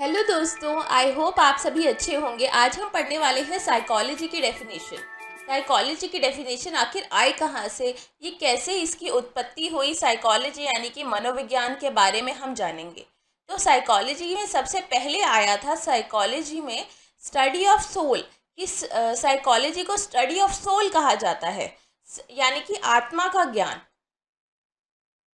Hello दोस्तों, I hope आप सभी अच्छे होंगे। आज हम पढ़ने वाले हैं साइकोलॉजी की डेफिनेशन। साइकोलॉजी की डेफिनेशन आखिर आई कहाँ से, ये कैसे इसकी उत्पत्ति हुई, साइकोलॉजी यानी कि मनोविज्ञान के बारे में हम जानेंगे। तो साइकोलॉजी में सबसे पहले आया था साइकोलॉजी में स्टडी ऑफ सोल। इस साइकोलॉजी को स्टडी ऑफ सोल कहा जाता है, यानी कि आत्मा का ज्ञान।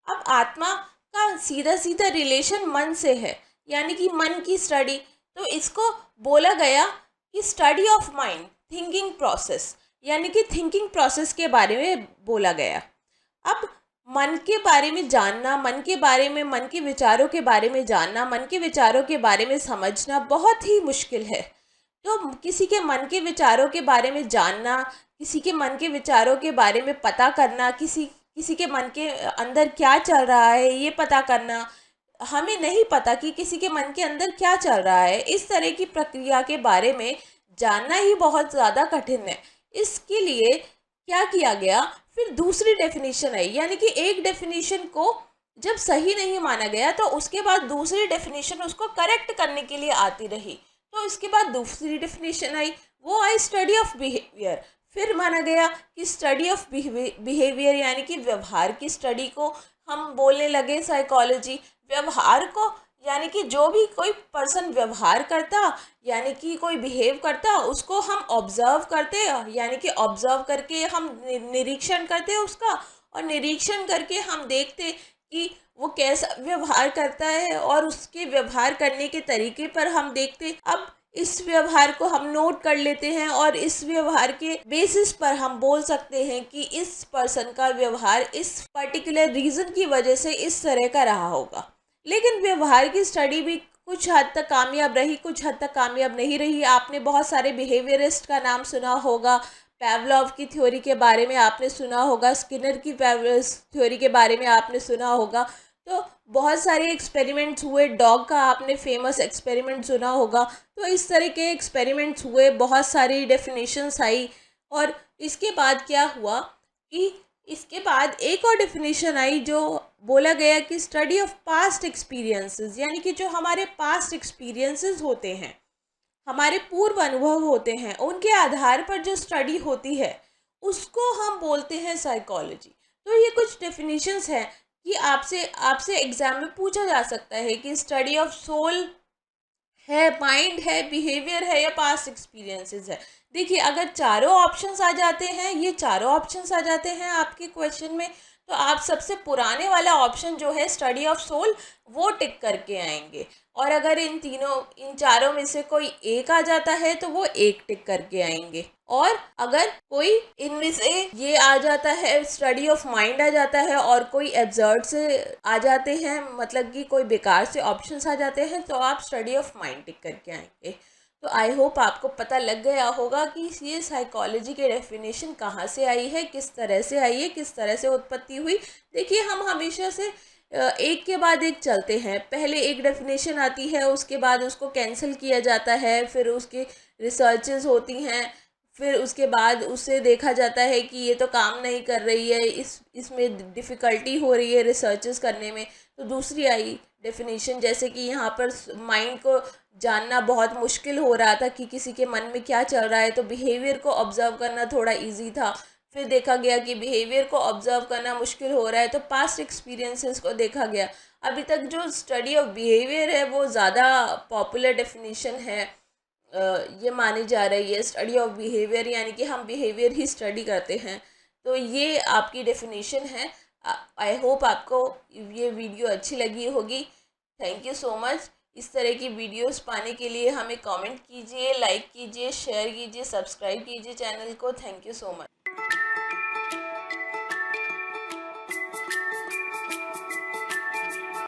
अब आत्मा का सीधा सीधा रिलेशन मन से है, यानी कि मन की स्टडी। तो इसको बोला गया कि study of mind, thinking process, यानी कि थिंकिंग प्रोसेस के बारे में बोला गया। अब मन के बारे में जानना, मन के बारे में, मन के विचारों के बारे में जानना, मन के विचारों के बारे में समझना बहुत ही मुश्किल है। तो किसी के मन के विचारों के बारे में जानना, किसी के मन के विचारों के बारे में पता करना, किसी किसी के मन के अंदर क्या चल रहा है ये पता करना, हमें नहीं पता कि किसी के मन के अंदर क्या चल रहा है, इस तरह की प्रक्रिया के बारे में जानना ही बहुत ज़्यादा कठिन है। इसके लिए क्या किया गया, फिर दूसरी डेफिनेशन आई, यानी कि एक डेफिनेशन को जब सही नहीं माना गया तो उसके बाद दूसरी डेफिनेशन उसको करेक्ट करने के लिए आती रही। तो इसके बाद दूसरी डेफिनेशन आई, वो आई स्टडी ऑफ बिहेवियर। फिर माना गया कि स्टडी ऑफ बिहेवियर यानी कि व्यवहार की स्टडी को हम बोलने लगे साइकोलॉजी। व्यवहार को यानी कि जो भी कोई पर्सन व्यवहार करता, यानी कि कोई बिहेव करता, उसको हम ऑब्जर्व करते, यानी कि ऑब्जर्व करके हम निरीक्षण करते उसका, और निरीक्षण करके हम देखते कि वो कैसा व्यवहार करता है, और उसके व्यवहार करने के तरीके पर हम देखते। अब इस व्यवहार को हम नोट कर लेते हैं और इस व्यवहार के बेसिस पर हम बोल सकते हैं कि इस पर्सन का व्यवहार इस पर्टिकुलर रीज़न की वजह से इस तरह का रहा होगा। लेकिन व्यवहार की स्टडी भी कुछ हद तक कामयाब रही, कुछ हद तक कामयाब नहीं रही। आपने बहुत सारे बिहेवियरिस्ट का नाम सुना होगा, पैवलोव की थ्योरी के बारे में आपने सुना होगा, स्किनर की थ्योरी के बारे में आपने सुना होगा। तो बहुत सारे एक्सपेरिमेंट्स हुए, डॉग का आपने फेमस एक्सपेरिमेंट सुना होगा। तो इस तरह के एक्सपेरिमेंट्स हुए, बहुत सारी डेफिनेशंस आई, और इसके बाद क्या हुआ कि इसके बाद एक और डेफिनेशन आई जो बोला गया कि स्टडी ऑफ पास्ट एक्सपीरियंसेस, यानी कि जो हमारे पास्ट एक्सपीरियंसेस होते हैं, हमारे पूर्व अनुभव होते हैं, उनके आधार पर जो स्टडी होती है उसको हम बोलते हैं साइकोलॉजी। तो ये कुछ डेफिनेशंस हैं कि आपसे आपसे एग्जाम में पूछा जा सकता है कि स्टडी ऑफ सोल है, माइंड है, बिहेवियर है, या पास्ट एक्सपीरियंसेस है। देखिए, अगर चारों ऑप्शंस आ जाते हैं, ये चारों ऑप्शंस आ जाते हैं आपके क्वेश्चन में, तो आप सबसे पुराने वाला ऑप्शन जो है स्टडी ऑफ सोल वो टिक करके आएंगे। और अगर इन चारों में से कोई एक आ जाता है तो वो एक टिक करके आएंगे। और अगर कोई इनमें से ये आ जाता है, स्टडी ऑफ माइंड आ जाता है, और कोई एब्सर्ड से आ जाते हैं, मतलब कि कोई बेकार से ऑप्शंस आ जाते हैं, तो आप स्टडी ऑफ माइंड टिक करके आएंगे। तो आई होप आपको पता लग गया होगा कि ये साइकोलॉजी के डेफिनेशन कहाँ से आई है, किस तरह से आई है, किस तरह से उत्पत्ति हुई। देखिए, हम हमेशा से एक के बाद एक चलते हैं। पहले एक डेफिनेशन आती है, उसके बाद उसको कैंसिल किया जाता है, फिर उसकी रिसर्चेस होती हैं, फिर उसके बाद उससे देखा जाता है कि ये तो काम नहीं कर रही है, इसमें डिफ़िकल्टी हो रही है रिसर्चेस करने में, तो दूसरी आई डेफिनेशन। जैसे कि यहाँ पर माइंड को जानना बहुत मुश्किल हो रहा था कि किसी के मन में क्या चल रहा है, तो बिहेवियर को ऑब्जर्व करना थोड़ा इजी था। फिर देखा गया कि बिहेवियर को ऑब्जर्व करना मुश्किल हो रहा है, तो पास्ट एक्सपीरियंसेस को देखा गया। अभी तक जो स्टडी ऑफ बिहेवियर है वो ज़्यादा पॉपुलर डेफिनेशन है, ये मानी जा रही है। स्टडी ऑफ बिहेवियर यानी कि हम बिहेवियर ही स्टडी करते हैं। तो ये आपकी डेफिनेशन है। आई होप आपको ये वीडियो अच्छी लगी होगी। Thank you so much. इस तरह की वीडियोस पाने के लिए हमें कमेंट कीजिए, लाइक कीजिए, शेयर कीजिए, सब्सक्राइब कीजिए चैनल को। Thank you so much.